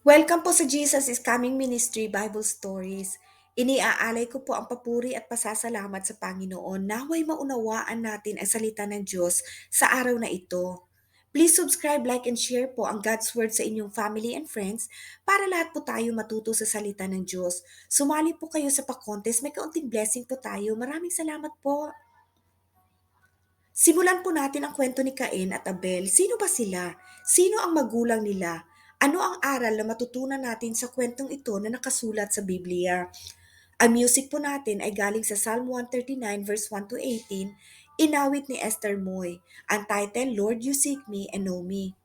Welcome po sa Jesus is Coming Ministry Bible Stories. Iniaalay ko po ang papuri at pasasalamat sa Panginoon. Naway maunawaan natin ang salita ng Diyos sa araw na ito. Please subscribe, like, and share po ang God's Word sa inyong family and friends para lahat po tayo matuto sa salita ng Diyos. Sumali po kayo sa pa-contest. May kaunting blessing po tayo. Maraming salamat po. Simulan po natin ang kwento ni Cain at Abel. Sino ba sila? Sino ang magulang nila? Ano ang aral na matutunan natin sa kwentong ito na nakasulat sa Biblia? Ang music po natin ay galing sa Psalm 139 verse 1 to 18, inawit ni Esther Moy. Ang title, Lord, You Seek Me and Know Me.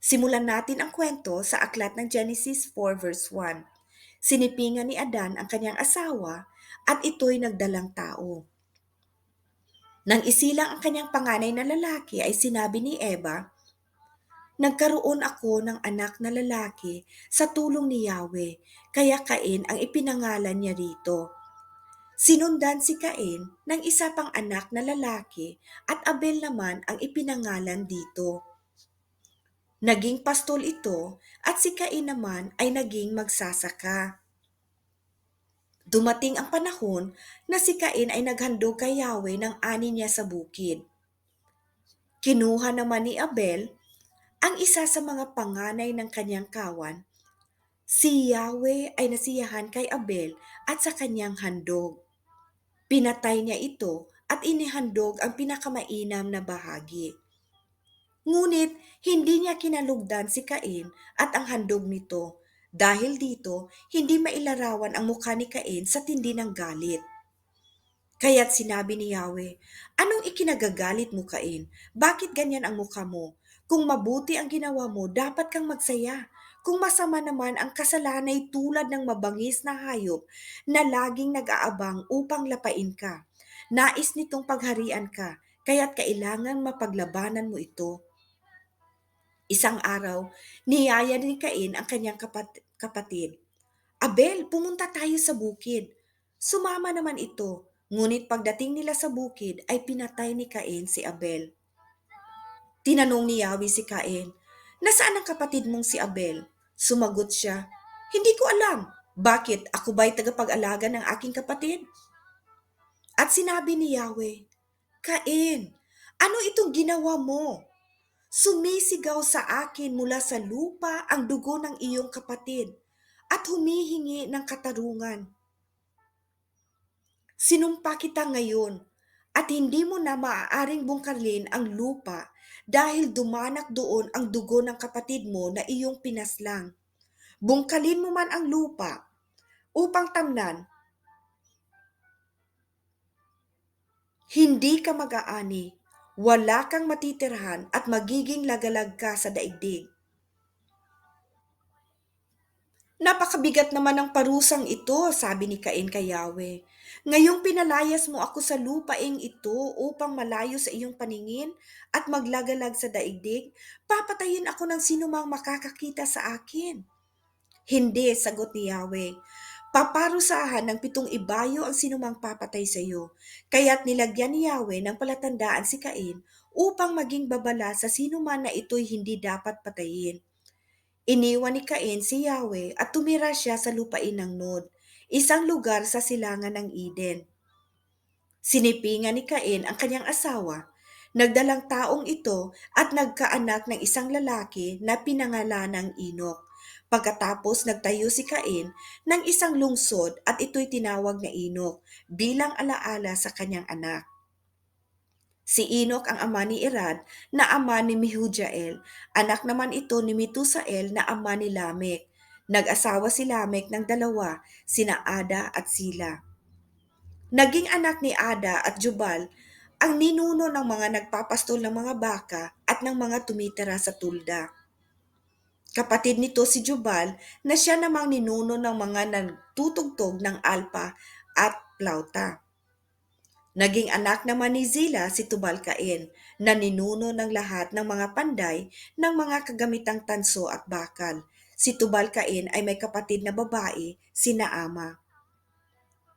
Simulan natin ang kwento sa aklat ng Genesis 4 verse 1. Sinipingan ni Adan ang kanyang asawa at ito'y nagdalang tao. Nang isilang ang kanyang panganay na lalaki ay sinabi ni Eva, "Nagkaroon ako ng anak na lalaki sa tulong ni Yahweh, kaya Cain ang ipinangalan niya rito." Sinundan si Cain ng isa pang anak na lalaki at Abel naman ang ipinangalan dito. Naging pastol ito at si Cain naman ay naging magsasaka. Dumating ang panahon na si Cain ay naghandog kay Yahweh ng ani niya sa bukid. Kinuha naman ni Abel ang isa sa mga panganay ng kanyang kawan. Si Yahweh ay nasiyahan kay Abel at sa kanyang handog. Pinatay niya ito at inihandog ang pinakamainam na bahagi. Ngunit hindi niya kinalugdan si Cain at ang handog nito. Dahil dito, hindi mailarawan ang mukha ni Cain sa tindi ng galit. Kaya't sinabi ni Yahweh, "Anong ikinagagalit mo, Cain? Bakit ganyan ang mukha mo? Kung mabuti ang ginawa mo, dapat kang magsaya. Kung masama naman ang kasalanay tulad ng mabangis na hayop na laging nag-aabang upang lapain ka. Nais nitong pagharian ka, kaya't kailangan mapaglabanan mo ito." Isang araw, niyaya ni Cain ang kanyang kapatid. "Abel, pumunta tayo sa bukid." Sumama naman ito, ngunit pagdating nila sa bukid ay pinatay ni Cain si Abel. Tinanong ni Yahweh si Cain, "Nasaan ang kapatid mong si Abel?" Sumagot siya, "Hindi ko alam. Bakit? Ako ba'y tagapag-alaga ng aking kapatid?" At sinabi ni Yahweh, "Cain, ano itong ginawa mo? Sumisigaw sa akin mula sa lupa ang dugo ng iyong kapatid at humihingi ng katarungan. Sinumpa kita ngayon at hindi mo na maaaring bungkalin ang lupa dahil dumanak doon ang dugo ng kapatid mo na iyong pinaslang. Bungkalin mo man ang lupa upang tamnan, hindi ka mag-aani, wala kang matitirhan at magiging lagalag ka sa daigdig." "Napakabigat naman ng parusang ito," sabi ni Cain kay Yahweh. "Ngayong pinalayas mo ako sa lupaing ito upang malayo sa iyong paningin at maglagalag sa daigdig, papatayin ako ng sinumang makakakita sa akin." "Hindi," sagot ni Yahweh. "Paparusahan ng 7 ibayo ang sinumang papatay sa iyo." Kaya't nilagyan ni Yahweh ng palatandaan si Cain upang maging babala sa sinuman na ito'y hindi dapat patayin. Iniwan ni Cain si Yahweh at tumira siya sa lupain ng Nod, isang lugar sa silangan ng Eden. Sinipingan ni Cain ang kanyang asawa, nagdalang taong ito at nagkaanak ng isang lalaki na pinangalan ng Enok. Pagkatapos nagtayo si Cain ng isang lungsod at ito'y tinawag na Enok bilang alaala sa kanyang anak. Si Enoch ang ama ni Irad na ama ni Mehujael. Anak naman ito ni Metusael na ama ni Lamek. Nag-asawa si Lamek ng dalawa, sina Ada at Sila. Naging anak ni Ada at Jubal ang ninuno ng mga nagpapastol ng mga baka at ng mga tumitira sa tulda. Kapatid nito si Jubal na siya namang ninuno ng mga nagtutugtog ng alpa at plauta. Naging anak naman ni Zila si Tubal-Cain na ninuno ng lahat ng mga panday ng mga kagamitang tanso at bakal. Si Tubal-Cain ay may kapatid na babae, si Naama.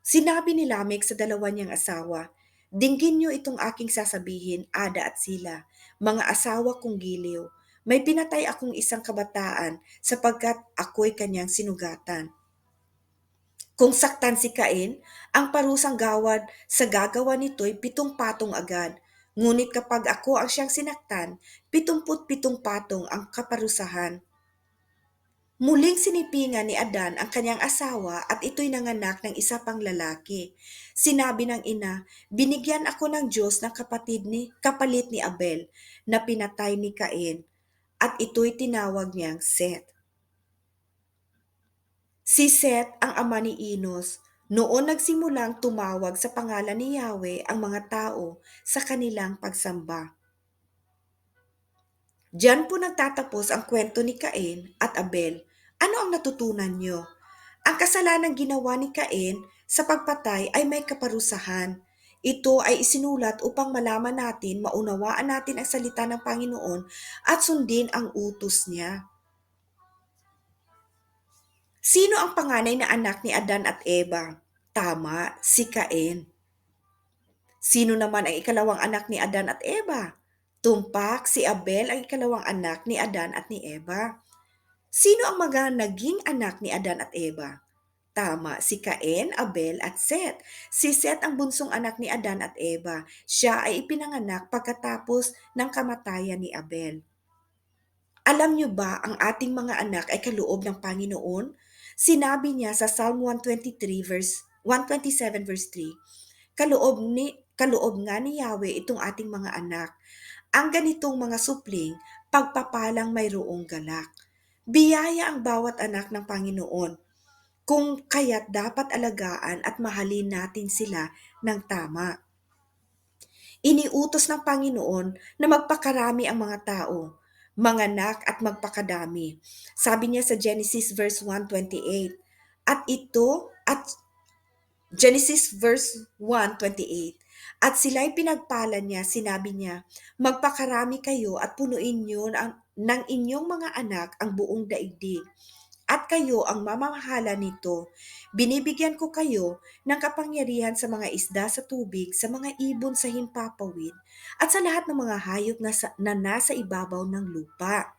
Sinabi ni Lamek sa dalawa niyang asawa, "Dinggin niyo itong aking sasabihin, Ada at Sila, mga asawa kong giliw. May pinatay akong isang kabataan sapagkat ako'y kanyang sinugatan. Kung saktan si Cain, ang parusang gawad sa gagawa nito'y 7 patong agad. Ngunit kapag ako ang siyang sinaktan, 77 patong ang kaparusahan. Muling sinipingan ni Adan ang kanyang asawa at ito'y nanganak ng isa pang lalaki. Sinabi ng ina, binigyan ako ng Diyos ng kapalit ni Abel na pinatay ni Cain at ito'y tinawag niyang Seth. Si Seth ang ama ni Enos. Noon nagsimulang tumawag sa pangalan ni Yahweh ang mga tao sa kanilang pagsamba. Diyan po nagtatapos ang kwento ni Cain at Abel. Ano ang natutunan nyo? Ang kasalanang ginawa ni Cain sa pagpatay ay may kaparusahan. Ito ay isinulat upang malaman natin, maunawaan natin ang salita ng Panginoon at sundin ang utos niya. Sino ang panganay na anak ni Adan at Eva? Tama, si Cain. Sino naman ang ikalawang anak ni Adan at Eva? Tumpak, si Abel ang ikalawang anak ni Adan at ni Eva. Sino ang mga naging anak ni Adan at Eva? Tama, si Cain, Abel at Seth. Si Seth ang bunsong anak ni Adan at Eva. Siya ay ipinanganak pagkatapos ng kamatayan ni Abel. Alam niyo ba ang ating mga anak ay kaloob ng Panginoon? Sinabi niya sa Psalm 127 verse 3, kaloob nga ni Yahweh itong ating mga anak. Ang ganitong mga supling, pagpapalang mayroong galak. Biyaya ang bawat anak ng Panginoon, kung kaya't dapat alagaan at mahalin natin sila ng tama. Iniutos ng Panginoon na magpakarami ang mga tao, manganak at magpakadami. Sabi niya sa Genesis verse 1:28. At Genesis verse 1:28. At sila'y pinagpala niya, sinabi niya, magpakarami kayo at punuin niyo ng inyong mga anak ang buong daigdig. At kayo ang mamamahala nito. Binibigyan ko kayo ng kapangyarihan sa mga isda sa tubig, sa mga ibon sa himpapawid, at sa lahat ng mga hayop na nasa ibabaw ng lupa.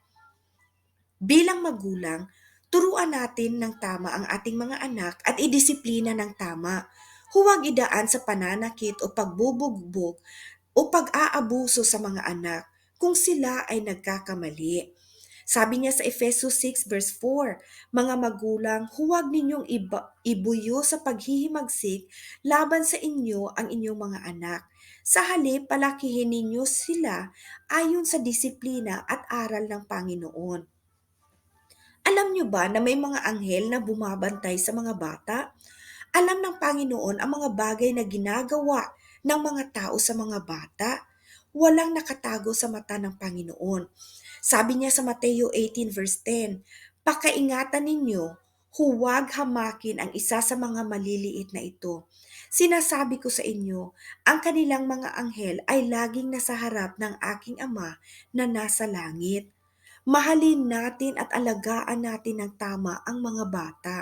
Bilang magulang, turuan natin ng tama ang ating mga anak at idisiplina ng tama. Huwag idaan sa pananakit o pagbubugbog o pag-aabuso sa mga anak kung sila ay nagkakamali. Sabi niya sa Efesos 6 verse 4, mga magulang, huwag ninyong ibuyo sa paghihimagsik laban sa inyo ang inyong mga anak. Sa halip, palakihin ninyo sila ayon sa disiplina at aral ng Panginoon. Alam niyo ba na may mga anghel na bumabantay sa mga bata? Alam ng Panginoon ang mga bagay na ginagawa ng mga tao sa mga bata. Walang nakatago sa mata ng Panginoon. Sabi niya sa Mateo 18 verse 10, pakaingatan ninyo, huwag hamakin ang isa sa mga maliliit na ito. Sinasabi ko sa inyo, ang kanilang mga anghel ay laging nasa harap ng aking Ama na nasa langit. Mahalin natin at alagaan natin ng tama ang mga bata.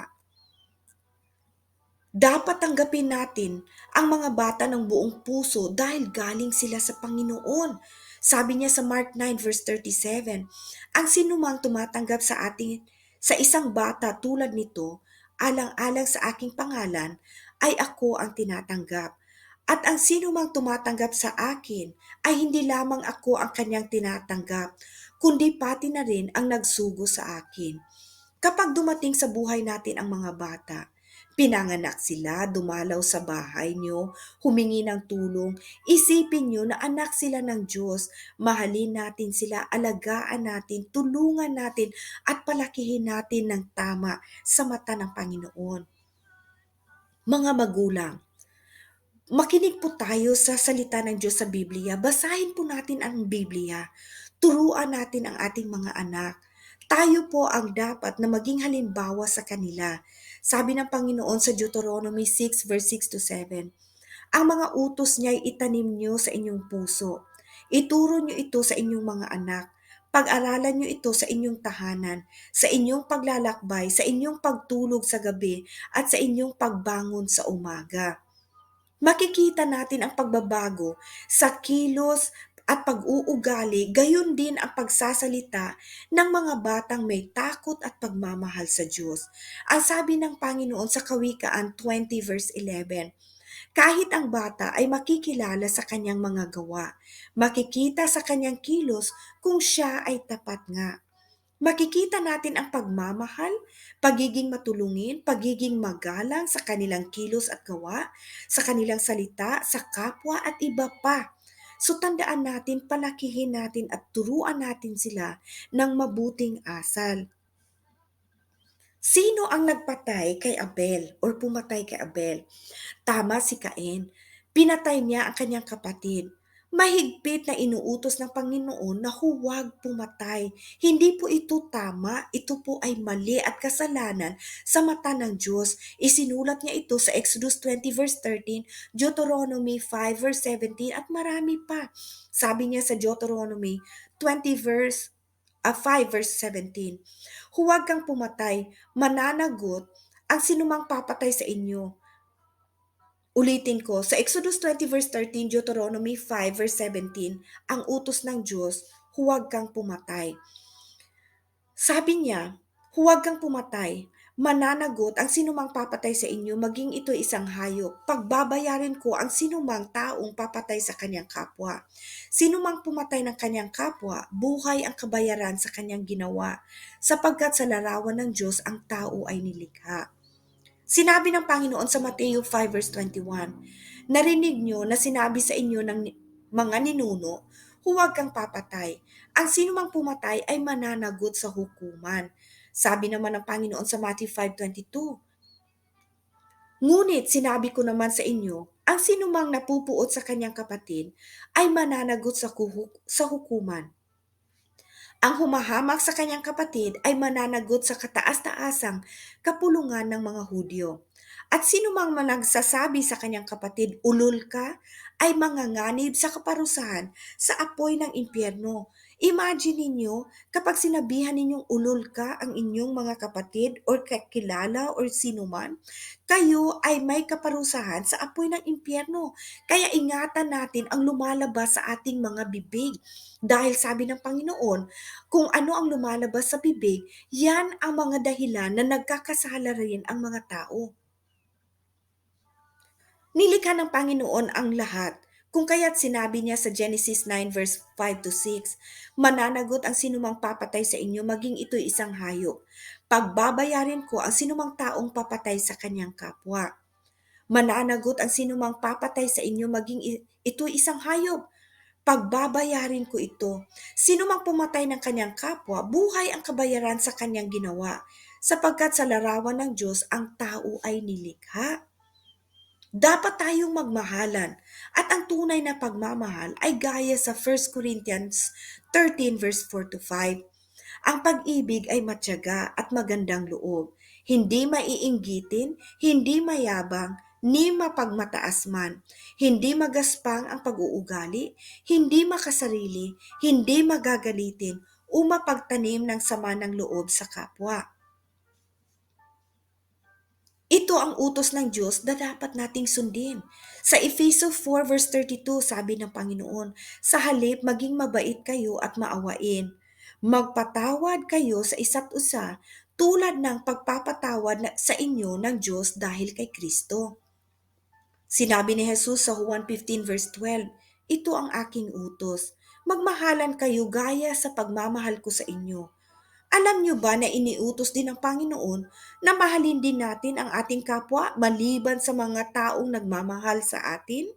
Dapat tanggapin natin ang mga bata ng buong puso dahil galing sila sa Panginoon. Sabi niya sa Mark 9 verse 37, ang sinumang tumatanggap sa isang bata tulad nito, alang-alang sa aking pangalan, ay ako ang tinatanggap. At ang sinumang tumatanggap sa akin ay hindi lamang ako ang kanyang tinatanggap, kundi pati na rin ang nagsugo sa akin. Kapag dumating sa buhay natin ang mga bata, pinanganak sila, dumalaw sa bahay nyo, humingi ng tulong, isipin nyo na anak sila ng Diyos, mahalin natin sila, alagaan natin, tulungan natin, at palakihin natin ng tama sa mata ng Panginoon. Mga magulang, makinig po tayo sa salita ng Diyos sa Biblia. Basahin po natin ang Biblia. Turuan natin ang ating mga anak. Tayo po ang dapat na maging halimbawa sa kanila. Sabi ng Panginoon sa Deuteronomy 6 verse 6 to 7, ang mga utos niya ay itanim niyo sa inyong puso. Ituro niyo ito sa inyong mga anak. Pag-aralan niyo ito sa inyong tahanan, sa inyong paglalakbay, sa inyong pagtulog sa gabi, at sa inyong pagbangon sa umaga. Makikita natin ang pagbabago sa kilos at pag-uugali, gayon din ang pagsasalita ng mga batang may takot at pagmamahal sa Diyos. Ang sabi ng Panginoon sa Kawikaan 20 verse 11, kahit ang bata ay makikilala sa kanyang mga gawa, makikita sa kanyang kilos kung siya ay tapat nga. Makikita natin ang pagmamahal, pagiging matulungin, pagiging magalang sa kanilang kilos at gawa, sa kanilang salita, sa kapwa at iba pa. So tandaan natin, palakihin natin at turuan natin sila ng mabuting asal. Sino ang nagpatay kay Abel or pumatay kay Abel? Tama si Cain. Pinatay niya ang kanyang kapatid. Mahigpit na inuutos ng Panginoon na huwag pumatay. Hindi po ito tama, ito po ay mali at kasalanan sa mata ng Diyos. Isinulat niya ito sa Exodus 20 verse 13, Deuteronomy 5 verse 17 at marami pa. Sabi niya sa Deuteronomy 20 verse 5 verse 17, huwag kang pumatay, mananagot ang sinumang papatay sa inyo. Ulitin ko, sa Exodus 20 verse 13, Deuteronomy 5 verse 17, ang utos ng Diyos, huwag kang pumatay. Sabi niya, huwag kang pumatay. Mananagot ang sinumang papatay sa inyo, maging ito isang hayop. Pagbabayarin ko ang sinumang taong papatay sa kanyang kapwa. Sinumang pumatay ng kanyang kapwa, buhay ang kabayaran sa kanyang ginawa, sapagkat sa larawan ng Diyos ang tao ay nilikha. Sinabi ng Panginoon sa Mateo 5 verse 21, narinig nyo na sinabi sa inyo ng mga ninuno, huwag kang papatay. Ang sinumang pumatay ay mananagot sa hukuman. Sabi naman ng Panginoon sa Matthew 5:22, ngunit sinabi ko naman sa inyo, ang sinumang napupuot sa kanyang kapatid ay mananagot sa hukuman. Ang humahamak sa kanyang kapatid ay mananagot sa kataas-taasang kapulungan ng mga Hudyo. At sino mang managsasabi sa kanyang kapatid, ulol ka, ay manganganib sa kaparusahan sa apoy ng impyerno. Imagine ninyo, kapag sinabihan ninyong ulol ka ang inyong mga kapatid or kakilala or sino man, kayo ay may kaparusahan sa apoy ng impyerno. Kaya ingatan natin ang lumalabas sa ating mga bibig. Dahil sabi ng Panginoon, kung ano ang lumalabas sa bibig, yan ang mga dahilan na nagkakasala rin ang mga tao. Nilikha ng Panginoon ang lahat. Kung kaya't sinabi niya sa Genesis 9 verse 5 to 6, mananagot ang sinumang papatay sa inyo maging ito'y isang hayop. Pagbabayarin ko ang sinumang taong papatay sa kanyang kapwa. Mananagot ang sinumang papatay sa inyo maging ito'y isang hayop. Pagbabayarin ko ito. Sino mang pumatay ng kanyang kapwa, buhay ang kabayaran sa kanyang ginawa, sapagkat sa larawan ng Diyos ang tao ay nilikha. Dapat tayong magmahalan at ang tunay na pagmamahal ay gaya sa 1 Corinthians 13 verse 4 to 5. Ang pag-ibig ay matyaga at magandang loob, hindi maiinggitin, hindi mayabang, ni mapagmataas man, hindi magaspang ang pag-uugali, hindi makasarili, hindi magagalitin, o mapagtanim ng sama ng loob sa kapwa. Ito ang utos ng Diyos na dapat nating sundin. Sa Efeso 4 verse 32, sabi ng Panginoon, sa halip maging mabait kayo at maawain. Magpatawad kayo sa isa't isa tulad ng pagpapatawad sa inyo ng Diyos dahil kay Kristo. Sinabi ni Jesus sa Juan 15 verse 12, ito ang aking utos. Magmahalan kayo gaya sa pagmamahal ko sa inyo. Alam nyo ba na iniutos din ng Panginoon na mahalin din natin ang ating kapwa maliban sa mga taong nagmamahal sa atin?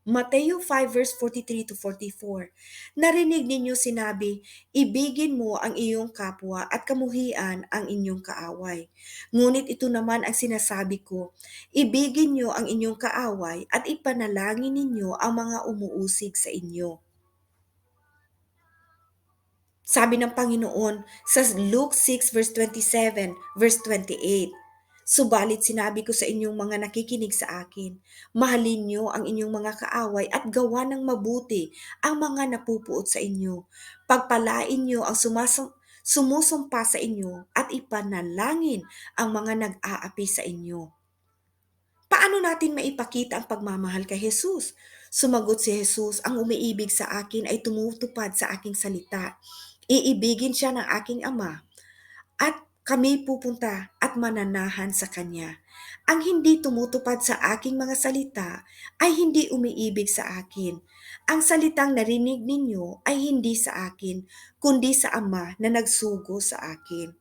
Mateo 5 verse 43 to 44. Narinig ninyo sinabi, ibigin mo ang iyong kapwa at kamuhian ang inyong kaaway. Ngunit ito naman ang sinasabi ko, ibigin niyo ang inyong kaaway at ipanalangin ninyo ang mga umuusig sa inyo. Sabi ng Panginoon sa Luke 6 verse 27, verse 28, subalit sinabi ko sa inyong mga nakikinig sa akin, mahalin niyo ang inyong mga kaaway at gawa ng mabuti ang mga napupuot sa inyo. Pagpalain niyo ang sumusumpa sa inyo at ipanalangin ang mga nag-aapi sa inyo. Paano natin maipakita ang pagmamahal kay Jesus? Sumagot si Jesus, ang umiibig sa akin ay tumutupad sa aking salita. Iibigin siya ng aking Ama at kami pupunta at mananahan sa Kanya. Ang hindi tumutupad sa aking mga salita ay hindi umiibig sa akin. Ang salitang narinig ninyo ay hindi sa akin, kundi sa Ama na nagsugo sa akin.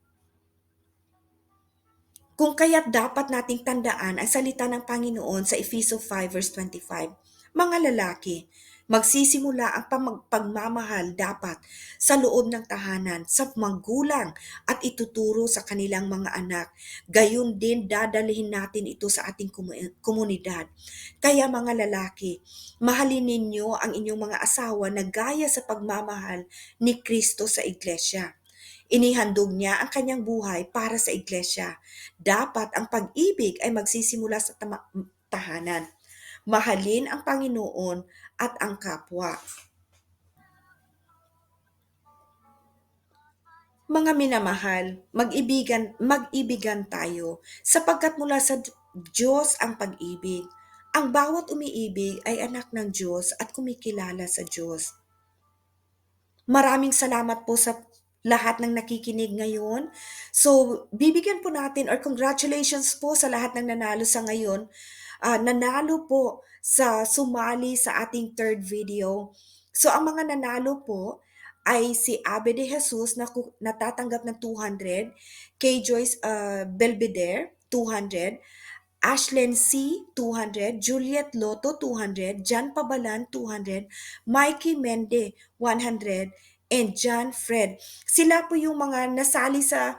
Kung kaya't dapat nating tandaan ang salita ng Panginoon sa Efeso 5 verse 25. Mga lalaki, magsisimula ang pagmamahal dapat sa loob ng tahanan sa magulang at ituturo sa kanilang mga anak. Gayon din dadalhin natin ito sa ating komunidad. Kaya mga lalaki, mahalin ninyo ang inyong mga asawa na gaya sa pagmamahal ni Kristo sa iglesia. Inihandog niya ang kanyang buhay para sa iglesia. Dapat ang pag-ibig ay magsisimula sa tahanan. Mahalin ang Panginoon at ang kapwa. Mga minamahal, mag-ibigan tayo sapagkat mula sa Diyos ang pag-ibig. Ang bawat umiibig ay anak ng Diyos at kumikilala sa Diyos. Maraming salamat po sa lahat ng nakikinig ngayon. So, bibigyan po natin or congratulations po sa lahat ng nanalo sa ngayon. Nanalo po sa sumali sa ating third video. So, ang mga nanalo po ay si Abe de Jesus na natatanggap ng 200, kay Joyce Belvedere, 200, Ashlen C. 200, Juliet Loto 200, John Pabalan 200, Mikey Mende 100, and John Fred. Sila po yung mga nasali sa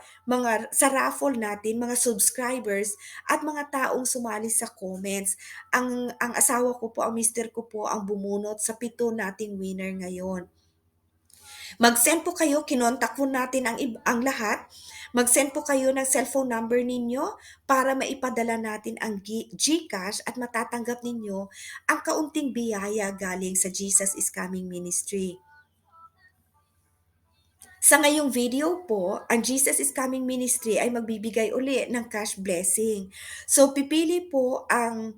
raffle natin, mga subscribers at mga taong sumali sa comments. Ang asawa ko po, ang mister ko po ang bumunot sa 7 nating winner ngayon. Mag-send po kayo, kinontak po natin ang lahat. Mag-send po kayo ng cellphone number ninyo para maipadala natin ang GCash at matatanggap ninyo ang kaunting biyaya galing sa Jesus is Coming Ministry. Sa ngayong video po, ang Jesus is Coming Ministry ay magbibigay uli ng cash blessing. So pipili po ang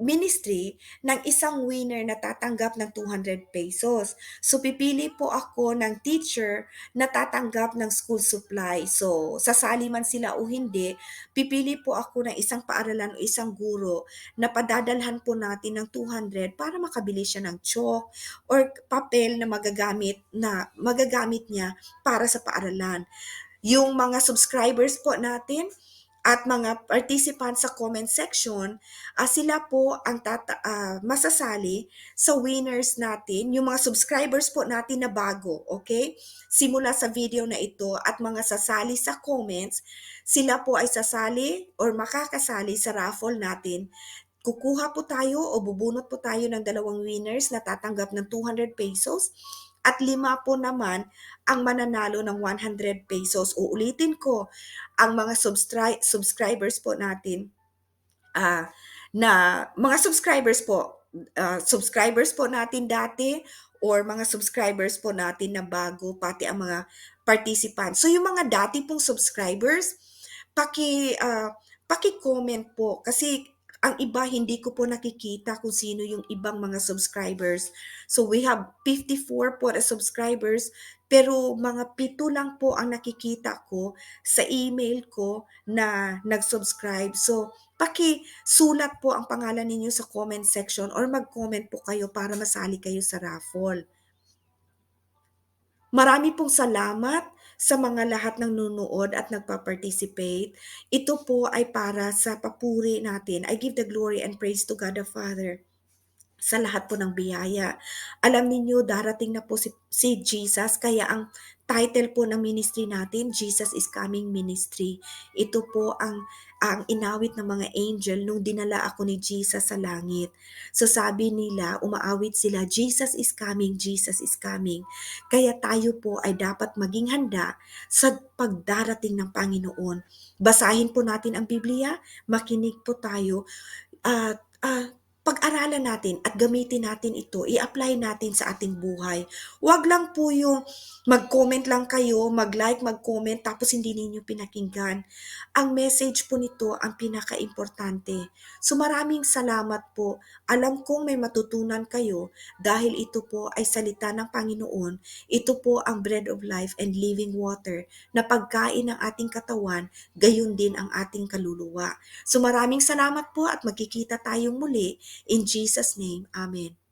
ministry ng isang winner na tatanggap ng 200 pesos. So pipili po ako ng teacher na tatanggap ng school supply. So sasali man sila o hindi, pipili po ako ng isang paaralan o isang guro na padadalhan po natin ng 200 para makabili siya ng chalk or papel na magagamit niya para sa paaralan. Yung mga subscribers po natin at mga participants sa comment section, sila po ang masasali sa winners natin, yung mga subscribers po natin na bago, okay? Simula sa video na ito at mga sasali sa comments, sila po ay sasali or makakasali sa raffle natin. Kukuha po tayo o bubunot po tayo ng 2 winners na tatanggap ng 200 pesos at 5 po naman ang mananalo ng 100 pesos. Uulitin ko, ang mga subscribers po natin na mga subscribers po natin dati or mga subscribers po natin na bago, pati ang mga participants. So yung mga dati pong subscribers, paki-comment po kasi ang iba hindi ko po nakikita kung sino yung ibang mga subscribers. So we have 54 po na subscribers pero mga 7 lang po ang nakikita ko sa email ko na nag-subscribe. So paki-sulat po ang pangalan ninyo sa comment section or mag-comment po kayo para masali kayo sa raffle. Marami pong salamat sa mga lahat ng nunood at nagpa-participate. Ito po ay para sa papuri natin. I give the glory and praise to God the Father sa lahat po ng biyaya. Alam niyo darating na po si Jesus, kaya ang title po ng ministry natin, Jesus is Coming Ministry. Ito po ang inawit ng mga angel nung dinala ako ni Jesus sa langit. So sabi nila, umaawit sila, Jesus is coming, Jesus is coming. Kaya tayo po ay dapat maging handa sa pagdarating ng Panginoon. Basahin po natin ang Biblia, makinig po tayo at pag-aralan natin at gamitin natin ito, i-apply natin sa ating buhay. Huwag lang po yung mag-comment lang kayo, mag-like, mag-comment, tapos hindi ninyo pinakinggan. Ang message po nito ang pinaka-importante. So maraming salamat po. Alam kong may matutunan kayo dahil ito po ay salita ng Panginoon. Ito po ang bread of life and living water na pagkain ng ating katawan, gayon din ang ating kaluluwa. So maraming salamat po at magkikita tayong muli. In Jesus' name, Amen.